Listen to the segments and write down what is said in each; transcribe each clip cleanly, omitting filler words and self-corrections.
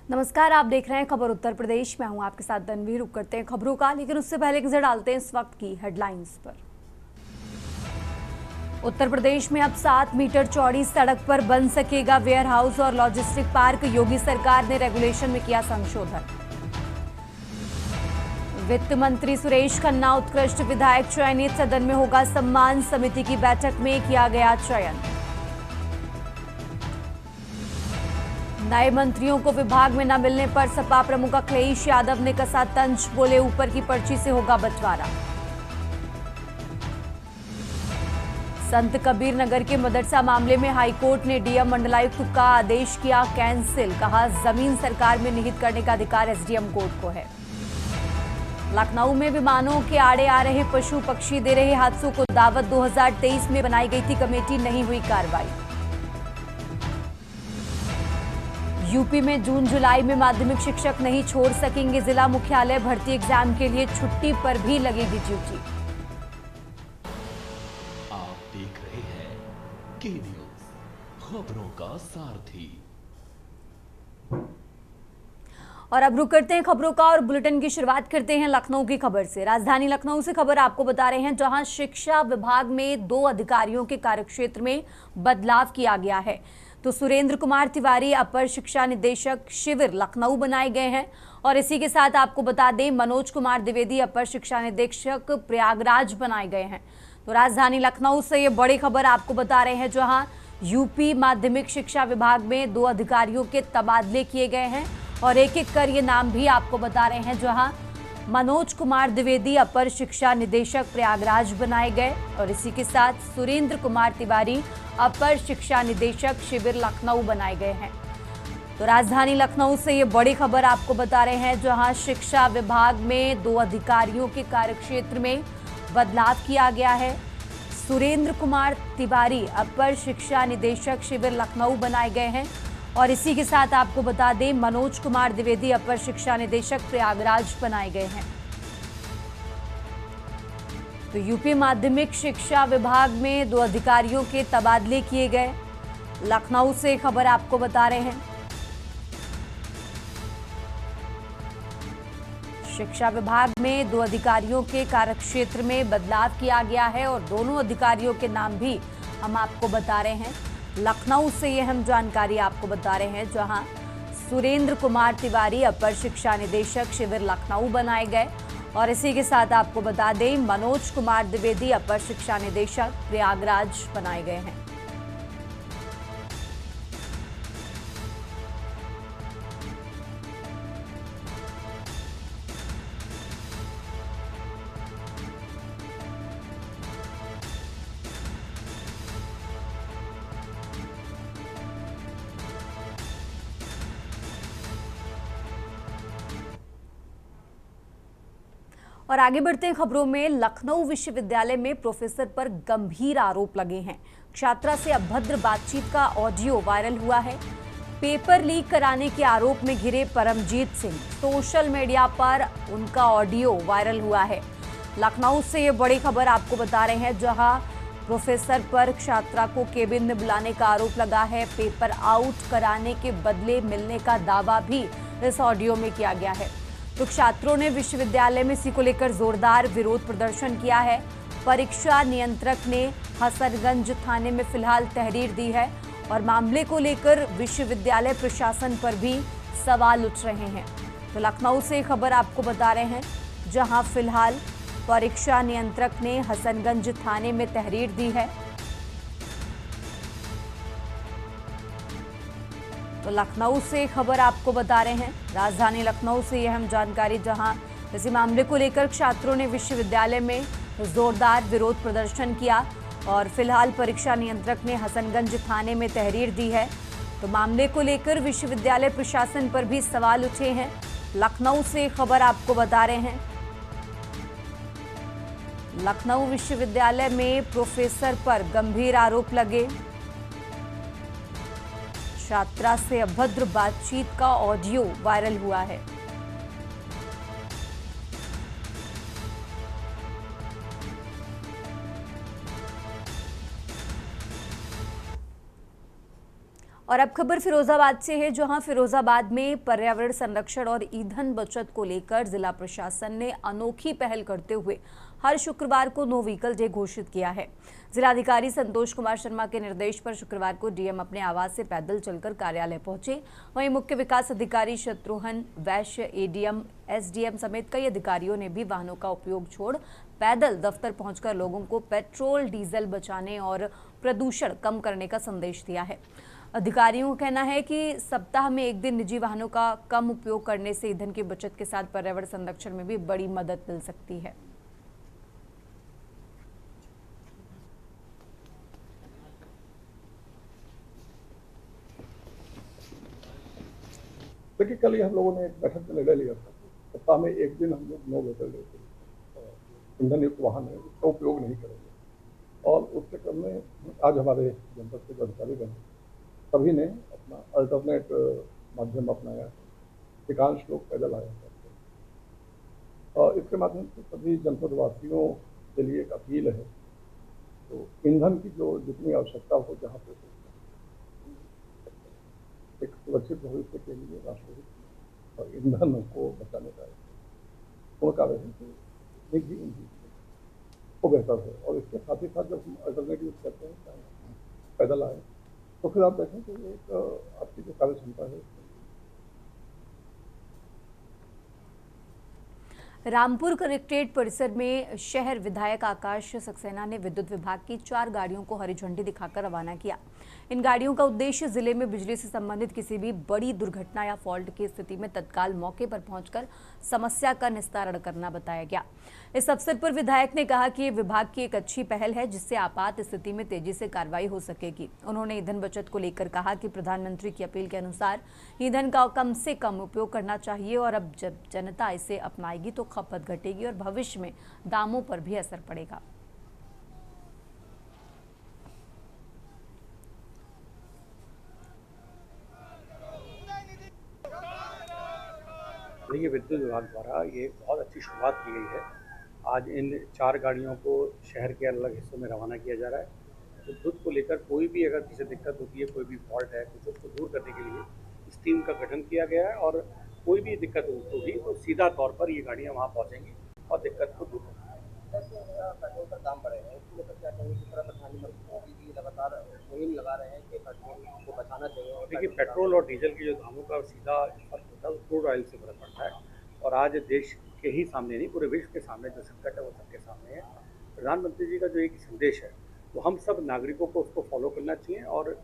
नमस्कार, आप देख रहे हैं खबर उत्तर प्रदेश। मैं हूं आपके साथ तनवीर। रुक करते हैं खबरों का, लेकिन उससे पहले एक नजर डालते हैं इस वक्त की हेडलाइंस पर। उत्तर प्रदेश में अब 7 मीटर चौड़ी सड़क पर बन सकेगा वेयर हाउस और लॉजिस्टिक पार्क। योगी सरकार ने रेगुलेशन में किया संशोधन। वित्त मंत्री सुरेश खन्ना उत्कृष्ट विधायक चयनित, सदन में होगा सम्मान। समिति की बैठक में किया गया चयन। नए मंत्रियों को विभाग में न मिलने पर सपा प्रमुख अखिलेश यादव ने कसा तंज, बोले ऊपर की पर्ची से होगा बंटवारा। संत कबीर नगर के मदरसा मामले में हाईकोर्ट ने डीएम मंडलायुक्त का आदेश किया कैंसिल। कहा जमीन सरकार में निहित करने का अधिकार एसडीएम कोर्ट को है। लखनऊ में विमानों के आड़े आ रहे पशु पक्षी दे रहे हादसों को दावत। 2023 में बनाई गई थी कमेटी, नहीं हुई कार्रवाई। यूपी में जून जुलाई में माध्यमिक शिक्षक नहीं छोड़ सकेंगे जिला मुख्यालय। भर्ती एग्जाम के लिए छुट्टी पर भी लगेगी ड्यूटी। आप देख रहे हैं के न्यूज, खबरों का सारथी। और अब रुक करते हैं खबरों का और बुलेटिन की शुरुआत करते हैं लखनऊ की खबर से। राजधानी लखनऊ से खबर आपको बता रहे हैं, जहां शिक्षा विभाग में 2 अधिकारियों के कार्यक्षेत्र में बदलाव किया गया है। तो सुरेंद्र कुमार तिवारी अपर शिक्षा निदेशक शिविर लखनऊ बनाए गए हैं। और इसी के साथ आपको बता दें, मनोज कुमार द्विवेदी अपर शिक्षा निदेशक प्रयागराज बनाए गए हैं। तो राजधानी लखनऊ से ये बड़ी खबर आपको बता रहे हैं, जहां यूपी माध्यमिक शिक्षा विभाग में 2 अधिकारियों के तबादले किए गए हैं। और एक एक कर ये नाम भी आपको बता रहे हैं, जहां मनोज कुमार द्विवेदी अपर शिक्षा निदेशक प्रयागराज बनाए गए। और इसी के साथ सुरेंद्र कुमार तिवारी अपर शिक्षा निदेशक शिविर लखनऊ बनाए गए हैं। तो राजधानी लखनऊ से ये बड़ी खबर आपको बता रहे हैं, जहां शिक्षा विभाग में 2 अधिकारियों के कार्यक्षेत्र में बदलाव किया गया है। सुरेंद्र कुमार तिवारी अपर शिक्षा निदेशक शिविर लखनऊ बनाए गए हैं। और इसी के साथ आपको बता दें, मनोज कुमार द्विवेदी अपर शिक्षा निदेशक प्रयागराज बनाए गए हैं। तो यूपी माध्यमिक शिक्षा विभाग में 2 अधिकारियों के तबादले किए गए। लखनऊ से खबर आपको बता रहे हैं। शिक्षा विभाग में 2 अधिकारियों के कार्यक्षेत्र में बदलाव किया गया है और दोनों अधिकारियों के नाम भी हम आपको बता रहे हैं। लखनऊ से ये हम जानकारी आपको बता रहे हैं, जहां सुरेंद्र कुमार तिवारी अपर शिक्षा निदेशक शिविर लखनऊ बनाए गए। और इसी के साथ आपको बता दें, मनोज कुमार द्विवेदी अपर शिक्षा निदेशक प्रयागराज बनाए गए हैं। और आगे बढ़ते हैं खबरों में। लखनऊ विश्वविद्यालय में प्रोफेसर पर गंभीर आरोप लगे हैं। छात्रा से अभद्र बातचीत का ऑडियो वायरल हुआ है। पेपर लीक कराने के आरोप में घिरे परमजीत सिंह, सोशल मीडिया पर उनका ऑडियो वायरल हुआ है। लखनऊ से ये बड़ी खबर आपको बता रहे हैं, जहां प्रोफेसर पर छात्रा को केबिन में बुलाने का आरोप लगा है। पेपर आउट कराने के बदले मिलने का दावा भी इस ऑडियो में किया गया है। तो छात्रों ने विश्वविद्यालय में इसी को लेकर जोरदार विरोध प्रदर्शन किया है। परीक्षा नियंत्रक ने हसनगंज थाने में फिलहाल तहरीर दी है और मामले को लेकर विश्वविद्यालय प्रशासन पर भी सवाल उठ रहे हैं। तो लखनऊ से खबर आपको बता रहे हैं, जहां फिलहाल परीक्षा नियंत्रक ने हसनगंज थाने में तहरीर दी है। तो लखनऊ से खबर आपको बता रहे हैं, राजधानी लखनऊ से यह हम जानकारी, जहां इसी मामले को लेकर छात्रों ने विश्वविद्यालय में जोरदार विरोध प्रदर्शन किया और फिलहाल परीक्षा नियंत्रक ने हसनगंज थाने में तहरीर दी है। तो मामले को लेकर विश्वविद्यालय प्रशासन पर भी सवाल उठे हैं। लखनऊ से खबर आपको बता रहे हैं, लखनऊ विश्वविद्यालय में प्रोफेसर पर गंभीर आरोप लगे। छात्रा से अभद्र बातचीत का ऑडियो वायरल हुआ है। और अब खबर फिरोजाबाद से है, जहां फिरोजाबाद में पर्यावरण संरक्षण और ईंधन बचत को लेकर जिला प्रशासन ने अनोखी पहल करते हुए हर शुक्रवार को नो व्हीकल डे घोषित किया है। जिलाधिकारी संतोष कुमार शर्मा के निर्देश पर शुक्रवार को डीएम अपने आवास से पैदल चलकर कार्यालय पहुंचे। वहीं मुख्य विकास अधिकारी शत्रुघ्न वैश्य, एडीएम, एसडीएम समेत कई अधिकारियों ने भी वाहनों का उपयोग छोड़ पैदल दफ्तर पहुंचकर लोगों को पेट्रोल डीजल बचाने और प्रदूषण कम करने का संदेश दिया है। अधिकारियों का कहना है कि सप्ताह में एक दिन निजी वाहनों का कम उपयोग करने से ईंधन की बचत के साथ पर्यावरण संरक्षण में भी बड़ी मदद मिल सकती है। देखिए, कल ही हम लोगों ने एक बैठक में निर्णय लिया था, सप्ताह में एक दिन हम लोग नो व्हीकल डे ईंधन युक्त वाहन है उसका उपयोग नहीं करेंगे। और उसके क्रम में आज हमारे जनपद के जो अधिकारी बने सभी ने अपना अल्टरनेट माध्यम अपनाया। अधिकांश लोग पैदल आया करते हैं और इसके माध्यम से सभी जनपद वासियों के लिए एक अपील है, तो ईंधन की जो जितनी आवश्यकता हो जहाँ पे एक सुरक्षित भविष्य के लिए राष्ट्रहित और ईंधन को बचाने का पूर्ण कार्य है कि निजी ईंधन वो बेहतर है। और इसके साथ ही साथ जब हम अल्टरनेटिव करते हैं चाहे पैदल आए तो फिर आप देखें कि एक आपकी जो कार्य क्षमता है। रामपुर कलेक्ट्रेट परिसर में शहर विधायक आकाश सक्सेना ने विद्युत विभाग की 4 गाड़ियों को हरी झंडी दिखाकर रवाना किया। इन गाड़ियों का उद्देश्य जिले में बिजली से संबंधित किसी भी बड़ी दुर्घटना या फॉल्ट की स्थिति में तत्काल मौके पर पहुंचकर समस्या का निस्तारण करना बताया गया। इस अवसर पर विधायक ने कहा कि ये विभाग की एक अच्छी पहल है जिससे आपात स्थिति में तेजी से कार्रवाई हो सकेगी। उन्होंने ईंधन बचत को लेकर कहा कि प्रधानमंत्री की अपील के अनुसार ईंधन का कम से कम उपयोग करना चाहिए और अब जब जनता इसे अपनाएगी तो खपत घटेगी और भविष्य में दामों पर भी असर पड़ेगा। देखिए, विद्युत विभाग द्वारा ये बहुत अच्छी शुरुआत की गई है। आज इन 4 गाड़ियों को शहर के अलग हिस्सों में रवाना किया जा रहा है। विद्युत को लेकर कोई भी अगर किसी दिक्कत होती है, कोई भी फॉल्ट है, कुछ उसको दूर करने के लिए इस टीम का गठन किया गया है और कोई भी दिक्कत होगी तो सीधा तौर पर ये गाड़ियाँ वहाँ पहुँचेंगी और दिक्कत को दूर करेंगी। पेट्रोल का दाम बढ़े हैं, इसको लेकर क्या कहेंगे? किस तरह प्रधानमंत्री मोदी जी लगातार मुहिम लगा रहे हैं कि पेट्रोल को बचाना चाहिए। और देखिए, पेट्रोल और डीजल के जो दामों का सीधा फर्क होता है वो क्रूड ऑयल से फर्क पड़ता है और आज देश के ही सामने नहीं पूरे विश्व के सामने जो संकट है वो सबके सामने है। प्रधानमंत्री जी का जो एक संदेश है वो हम सब नागरिकों को उसको फॉलो करना चाहिए और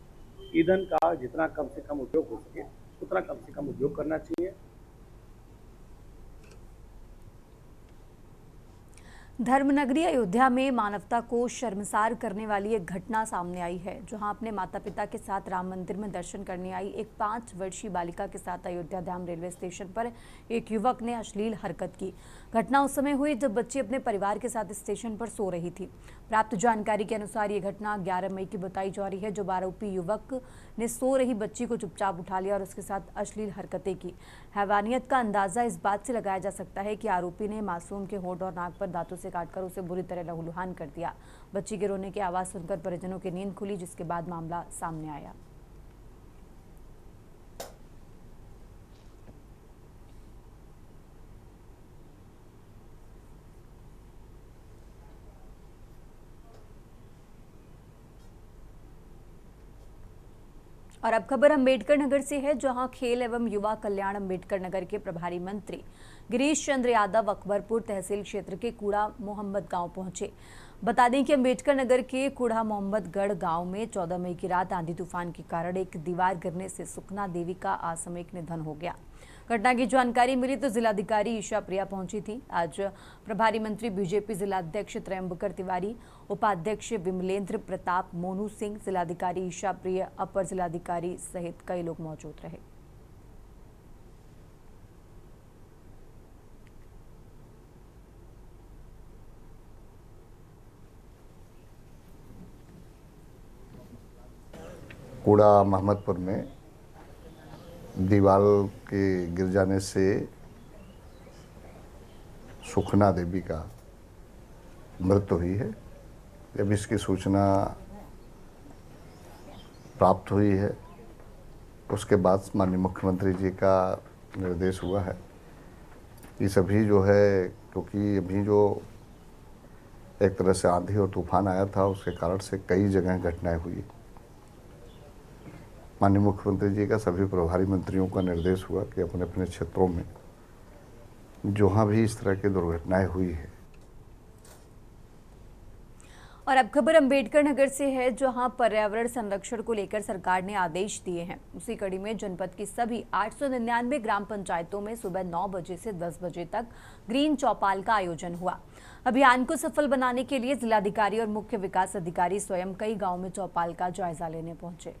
ईंधन का जितना कम से कम उपयोग हो सके उतना कम से कम उपयोग करना चाहिए। धर्मनगरी अयोध्या में मानवता को शर्मसार करने वाली एक घटना सामने आई है, जहां अपने माता पिता के साथ राम मंदिर में दर्शन करने आई एक 5 वर्षीय बालिका के साथ अयोध्या धाम रेलवे स्टेशन पर एक युवक ने अश्लील हरकत की। घटना उस समय हुई जब बच्ची अपने परिवार के साथ स्टेशन पर सो रही थी। प्राप्त जानकारी के अनुसार ये घटना 11 मई की बताई जा रही है, जब आरोपी युवक ने सो रही बच्ची को चुपचाप उठा लिया और उसके साथ अश्लील हरकतें की। हैवानियत का अंदाजा इस बात से लगाया जा सकता है कि आरोपी ने मासूम के होंठ और नाक पर दांतों से काटकर उसे बुरी तरह लहूलुहान कर दिया। बच्ची के रोने की आवाज सुनकर परिजनों की नींद खुली, जिसके बाद मामला सामने आया। और अब खबर अम्बेडकर नगर से है, जहां खेल एवं युवा कल्याण अम्बेडकर नगर के प्रभारी मंत्री गिरीश चंद्र यादव अकबरपुर तहसील क्षेत्र के कूड़ा मोहम्मद गांव पहुंचे। बता दें कि अम्बेडकर नगर के कूड़ा मोहम्मदगढ़ गांव में 14 मई की रात आंधी तूफान के कारण एक दीवार गिरने से सुखना देवी का आकस्मिक निधन हो गया। घटना की जानकारी मिली तो जिलाधिकारी ईशा प्रिया पहुंची थी। आज प्रभारी मंत्री बीजेपी जिलाध्यक्ष त्रयंबकर तिवारी, उपाध्यक्ष विमलेंद्र प्रताप, मोनू सिंह, जिलाधिकारी ईशा प्रिया, अपर जिलाधिकारी सहित कई लोग मौजूद रहे। कूड़ा मोहम्मदपुर में दीवार के गिर जाने से सुखना देवी का मृत्यु हुई है। जब इसकी सूचना प्राप्त हुई है उसके बाद माननीय मुख्यमंत्री जी का निर्देश हुआ है कि सभी जो है, क्योंकि अभी जो एक तरह से आंधी और तूफान आया था उसके कारण से कई जगह घटनाएं हुई। माननीय मुख्यमंत्री जी का सभी प्रभारी मंत्रियों का निर्देश हुआ कि अपने अपने क्षेत्रों में जहाँ भी इस तरह की दुर्घटनाएं हुई है। और अब खबर अंबेडकर नगर से है, जहां पर्यावरण संरक्षण को लेकर सरकार ने आदेश दिए हैं। उसी कड़ी में जनपद की सभी 899 ग्राम पंचायतों में सुबह 9 बजे से 10 बजे तक ग्रीन चौपाल का आयोजन हुआ। अभियान को सफल बनाने के लिए जिलाधिकारी और मुख्य विकास अधिकारी स्वयं कई गाँव में चौपाल का जायजा लेने पहुंचे।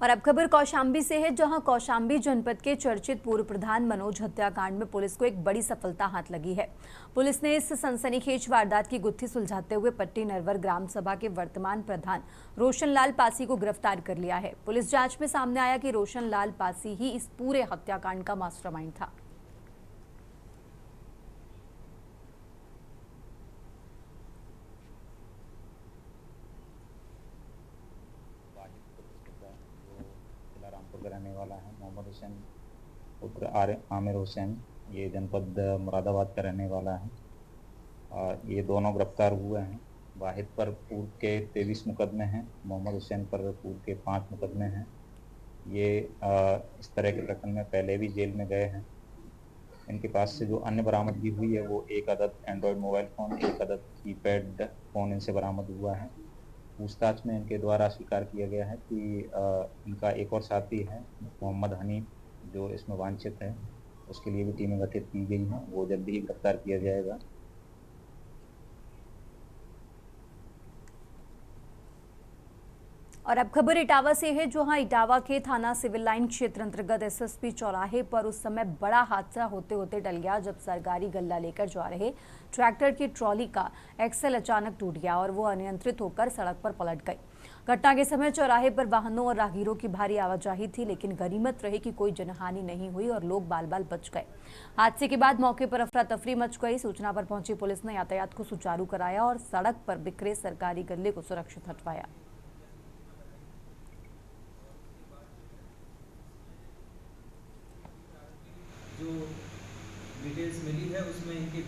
और अब खबर कौशाम्बी से है, जहां कौशाम्बी जनपद के चर्चित पूर्व प्रधान मनोज हत्याकांड में पुलिस को एक बड़ी सफलता हाथ लगी है। पुलिस ने इस सनसनीखेज वारदात की गुत्थी सुलझाते हुए पट्टी नरवर ग्राम सभा के वर्तमान प्रधान रोशनलाल पासी को गिरफ्तार कर लिया है। पुलिस जांच में सामने आया कि रोशनलाल पासी ही इस पूरे हत्याकांड का मास्टरमाइंड था। रामपुर का रहने वाला है। मोहम्मद हुसैन पुत्र आमिर हुसैन, ये जनपद मुरादाबाद का रहने वाला है। और ये दोनों गिरफ्तार हुए हैं। वाहिद पर पूर्व के 23 मुकदमे हैं, मोहम्मद हुसैन पर पूर्व के 5 मुकदमे हैं। ये इस तरह के प्रकरण में पहले भी जेल में गए हैं। इनके पास से जो अन्य बरामदगी हुई है वो 1 अदद एंड्रॉयड मोबाइल फ़ोन, 1 अदद कीपैड फ़ोन इनसे बरामद हुआ है। पूछताछ में इनके द्वारा स्वीकार किया गया है कि इनका एक और साथी है मोहम्मद हनीफ, जो इसमें वांछित है। उसके लिए भी टीमें गठित की गई हैं, वो जल्दी ही गिरफ्तार किया जाएगा। और अब खबर इटावा से है, जहां इटावा के थाना सिविल लाइन क्षेत्र अंतर्गत एसएसपी चौराहे पर उस समय बड़ा हादसा होते होते टल गया जब सरकारी गल्ला लेकर जा रहे ट्रैक्टर की ट्रॉली का एक्सल अचानक टूट गया और वो अनियंत्रित होकर सड़क पर पलट गई। घटना के समय चौराहे पर वाहनों और राहगीरों की भारी आवाजाही थी, लेकिन गनीमत रही कि कोई जनहानि नहीं हुई और लोग बाल बाल बच गए। हादसे के बाद मौके पर अफरा तफरी मच गई। सूचना पर पहुंची पुलिस ने यातायात को सुचारू कराया और सड़क पर बिखरे सरकारी गल्ले को सुरक्षित हटवाया। जो डिटेल्स मिली है उसमें इनके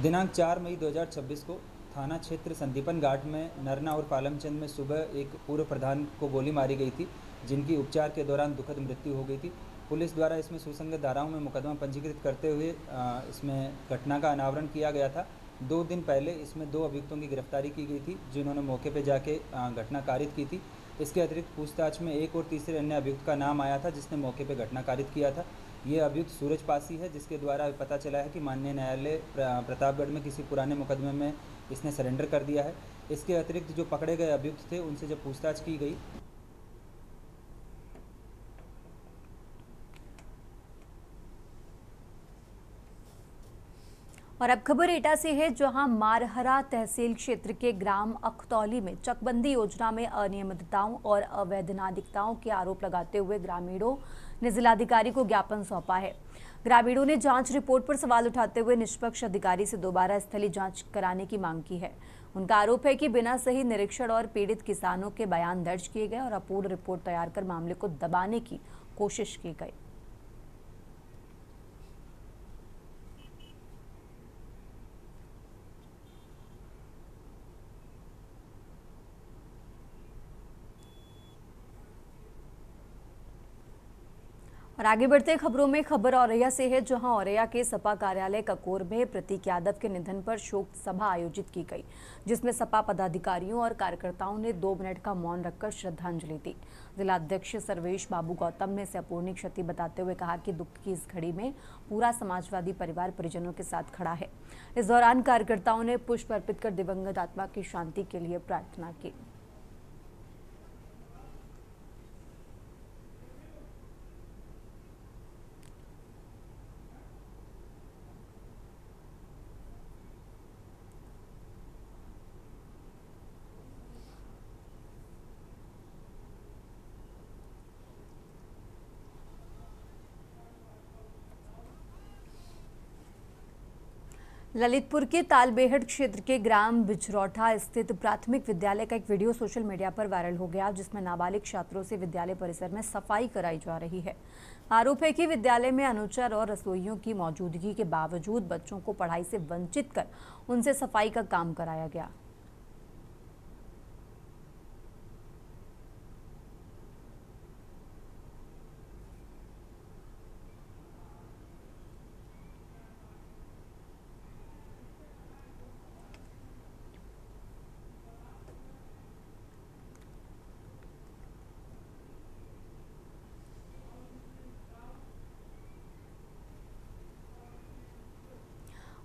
दिनांक 4 मई 2026 को थाना क्षेत्र संदीपन घाट में नरना और पालमचंद में सुबह एक पूर्व प्रधान को गोली मारी गई थी, जिनकी उपचार के दौरान दुखद मृत्यु हो गई थी। पुलिस द्वारा इसमें सुसंगत धाराओं में मुकदमा पंजीकृत करते हुए इसमें घटना का अनावरण किया गया था। 2 दिन पहले इसमें 2 अभियुक्तों की गिरफ्तारी की गई थी, जिन्होंने मौके पर जाके घटना कारित की थी। इसके अतिरिक्त पूछताछ में एक और तीसरे अन्य अभियुक्त का नाम आया था, जिसने मौके पर घटना कारित किया था। ये अभियुक्त सूरज पासी है, जिसके द्वारा पता चला है कि माननीय न्यायालय प्रतापगढ़ में किसी पुराने मुकदमे में इसने सरेंडर कर दिया है। इसके अतिरिक्त जो पकड़े गए अभियुक्त थे उनसे जब पूछताछ की गई और अब खबर एटा से है, जहां मारहरा तहसील क्षेत्र के ग्राम अखतौली में चकबंदी योजना में अनियमितताओं और अवैधानिकताओं के आरोप लगाते हुए ग्रामीणों ने जिलाधिकारी को ज्ञापन सौंपा है। ग्रामीणों ने जांच रिपोर्ट पर सवाल उठाते हुए निष्पक्ष अधिकारी से दोबारा स्थलीय जांच कराने की मांग की है। उनका आरोप है कि बिना सही निरीक्षण और पीड़ित किसानों के बयान दर्ज किए गए और अपूर्ण रिपोर्ट तैयार कर मामले को दबाने की कोशिश की गई। और आगे बढ़ते खबरों में खबर औरैया से है, जहां औरैया के सपा कार्यालय ककोर में प्रतीक यादव के निधन पर शोक सभा आयोजित की गई, जिसमें सपा पदाधिकारियों और कार्यकर्ताओं ने 2 मिनट का मौन रखकर श्रद्धांजलि दी। जिलाध्यक्ष सर्वेश बाबू गौतम ने इसे अपूर्णीय क्षति बताते हुए कहा कि दुख की इस घड़ी में पूरा समाजवादी परिवार परिजनों के साथ खड़ा है। इस दौरान कार्यकर्ताओं ने पुष्प अर्पित कर दिवंगत आत्मा की शांति के लिए प्रार्थना की। ललितपुर के तालबेहट क्षेत्र के ग्राम बिछरौठा स्थित प्राथमिक विद्यालय का एक वीडियो सोशल मीडिया पर वायरल हो गया, जिसमें नाबालिग छात्रों से विद्यालय परिसर में सफाई कराई जा रही है। आरोप है कि विद्यालय में अनुचर और रसोइयों की मौजूदगी के बावजूद बच्चों को पढ़ाई से वंचित कर उनसे सफाई का काम कराया गया।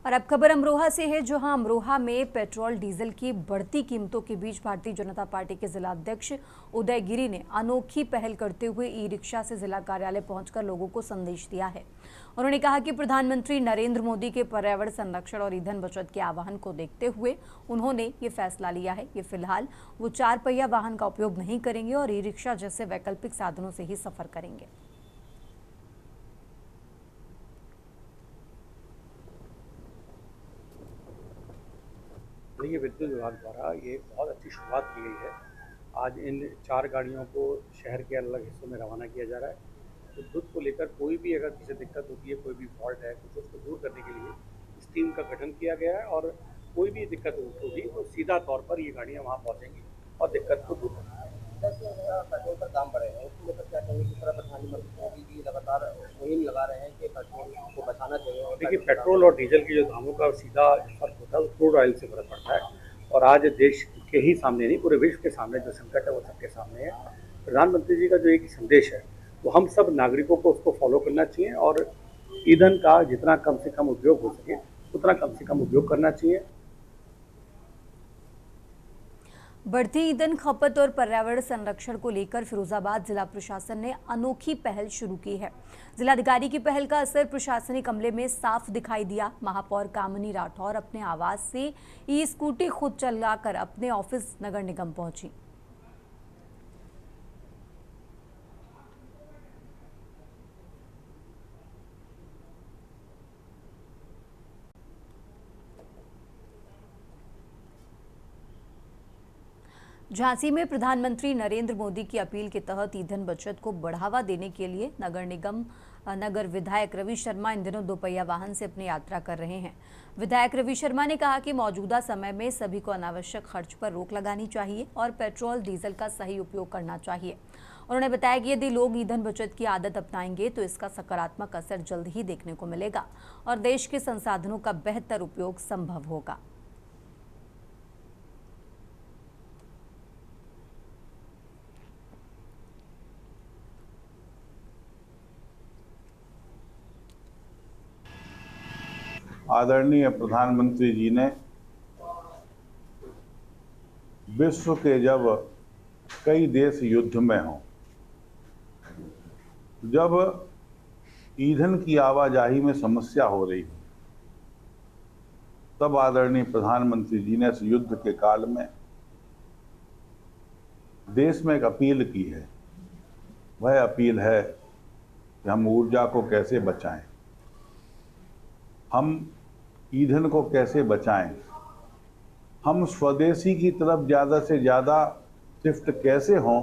और अब खबर अमरोहा से है, जहां अमरोहा में पेट्रोल डीजल की बढ़ती कीमतों के बीच भारतीय जनता पार्टी के जिला अध्यक्ष उदय गिरी ने अनोखी पहल करते हुए ई रिक्शा से जिला कार्यालय पहुंचकर लोगों को संदेश दिया है। उन्होंने कहा कि प्रधानमंत्री नरेंद्र मोदी के पर्यावरण संरक्षण और ईंधन बचत के आह्वान को देखते हुए उन्होंने ये फैसला लिया है कि फिलहाल वो 4 पहिया वाहन का उपयोग नहीं करेंगे और ई रिक्शा जैसे वैकल्पिक साधनों से ही सफर करेंगे। देखिए, विद्युत विभाग द्वारा ये बहुत अच्छी शुरुआत की गई है। आज इन 4 गाड़ियों को शहर के अलग हिस्सों में रवाना किया जा रहा है। तो दुध को लेकर कोई भी अगर किसी दिक्कत होती है, कोई भी फॉल्ट है, कुछ उसको दूर करने के लिए इस टीम का गठन किया गया है और कोई भी दिक्कत होगी तो सीधा तौर पर ये गाड़ियाँ वहाँ पहुँचेंगी और दिक्कत को दूर करेंगी। जैसे पेट्रोल का दाम बढ़े हैं, उसको लेकर क्या कहेंगे? जिस तरह प्रधानमंत्री मोदी जी लगातार मुहिम लगा रहे हैं कि पेट्रोल को बचाना चाहिए। और देखिए, पेट्रोल और डीजल के जो दामों का सीधा फर्क होता है वो क्रूड ऑयल से फर्क पड़ता है और आज देश के ही सामने नहीं, पूरे विश्व के सामने जो संकट है वो सबके सामने है। प्रधानमंत्री जी का जो एक संदेश है वो हम सब नागरिकों को उसको फॉलो करना चाहिए और ईंधन का जितना कम से कम उपयोग हो सके उतना कम से कम उपयोग करना चाहिए। बढ़ती ईंधन खपत और पर्यावरण संरक्षण को लेकर फिरोजाबाद जिला प्रशासन ने अनोखी पहल शुरू की है। जिलाधिकारी की पहल का असर प्रशासनिक अमले में साफ दिखाई दिया। महापौर कामिनी राठौर अपने आवास से ई स्कूटी खुद चलाकर अपने ऑफिस नगर निगम पहुंची। झांसी में प्रधानमंत्री नरेंद्र मोदी की अपील के तहत ईंधन बचत को बढ़ावा देने के लिए नगर विधायक रवि शर्मा इन दिनों 2 पहिया वाहन से अपनी यात्रा कर रहे हैं। विधायक रवि शर्मा ने कहा कि मौजूदा समय में सभी को अनावश्यक खर्च पर रोक लगानी चाहिए और पेट्रोल डीजल का सही उपयोग करना चाहिए। उन्होंने बताया कि यदि लोग ईंधन बचत की आदत अपनाएंगे तो इसका सकारात्मक असर जल्द ही देखने को मिलेगा और देश के संसाधनों का बेहतर उपयोग संभव होगा। आदरणीय प्रधानमंत्री जी ने विश्व के जब कई देश युद्ध में हों, जब ईंधन की आवाजाही में समस्या हो रही हो, तब आदरणीय प्रधानमंत्री जी ने इस युद्ध के काल में देश में एक अपील की है। वह अपील है कि हम ऊर्जा को कैसे बचाएं, हम ईंधन को कैसे बचाएं, हम स्वदेशी की तरफ ज़्यादा से ज़्यादा शिफ्ट कैसे हों,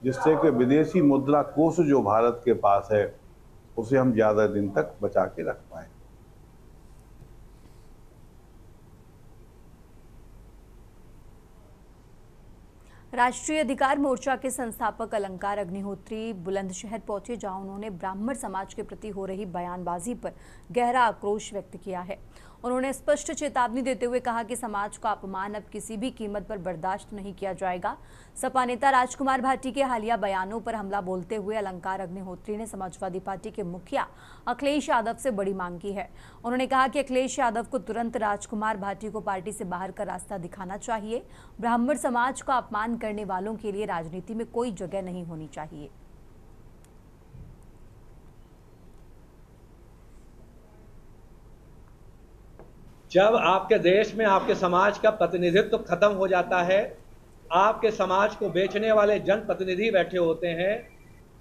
जिससे कि विदेशी मुद्रा कोष जो भारत के पास है उसे हम ज़्यादा दिन तक बचा के रख पाएं। राष्ट्रीय अधिकार मोर्चा के संस्थापक अलंकार अग्निहोत्री बुलंदशहर पहुंचे, जहां उन्होंने ब्राह्मण समाज के प्रति हो रही बयानबाजी पर गहरा आक्रोश व्यक्त किया है। उन्होंने स्पष्ट चेतावनी देते हुए कहा कि समाज का अपमान अब किसी भी कीमत पर बर्दाश्त नहीं किया जाएगा। सपा नेता राजकुमार भाटी के हालिया बयानों पर हमला बोलते हुए अलंकार अग्निहोत्री ने समाजवादी पार्टी के मुखिया अखिलेश यादव से बड़ी मांग की है। उन्होंने कहा कि अखिलेश यादव को तुरंत राजकुमार भाटी को पार्टी से बाहर का रास्ता दिखाना चाहिए। ब्राह्मण समाज का अपमान करने वालों के लिए राजनीति में कोई जगह नहीं होनी चाहिए। जब आपके देश में आपके समाज का प्रतिनिधित्व खत्म हो जाता है, आपके समाज को बेचने वाले जनप्रतिनिधि बैठे होते हैं।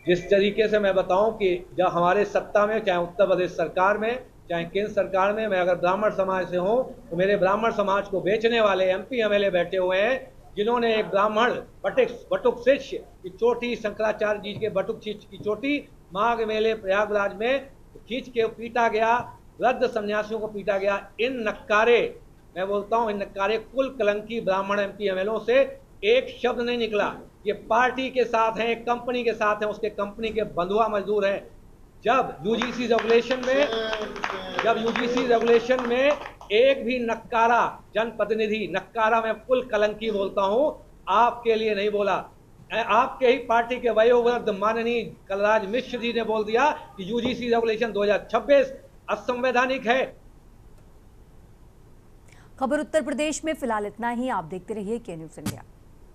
जिस तरीके से मैं बताऊं कि जब हमारे सत्ता में, चाहे उत्तर प्रदेश सरकार में चाहे केंद्र सरकार में। मैं अगर ब्राह्मण समाज से हूँ तो मेरे ब्राह्मण समाज को बेचने वाले MP MLA बैठे हुए हैं, जिन्होंने एक ब्राह्मण बटुक शिष्य की चोटी, शंकराचार्य जी के बटुक शिष्य की चोटी माघ मेले प्रयागराज में खींच के पीटा गया, वृद्ध सन्यासियों को पीटा गया। इन नक्कारे, मैं बोलता हूँ, इन नक्कारे कुल कलंकी ब्राह्मण MP MLA से एक शब्द नहीं निकला। ये पार्टी के साथ हैं, एक कंपनी के साथ हैं, उसके कंपनी के बंधुआ मजदूर हैं। जब यूजीसी रेगुलेशन में एक भी नक्कारा जनप्रतिनिधि, नक्कारा मैं कुल कलंकी बोलता हूं, आपके लिए नहीं बोला। आपके ही पार्टी के वयोवृद्ध माननीय कलराज मिश्र जी ने बोल दिया कि यूजीसी रेगुलेशन 2026 असंवैधानिक है। खबर उत्तर प्रदेश में फिलहाल इतना ही। आप देखते रहिए के न्यूज़ इंडिया।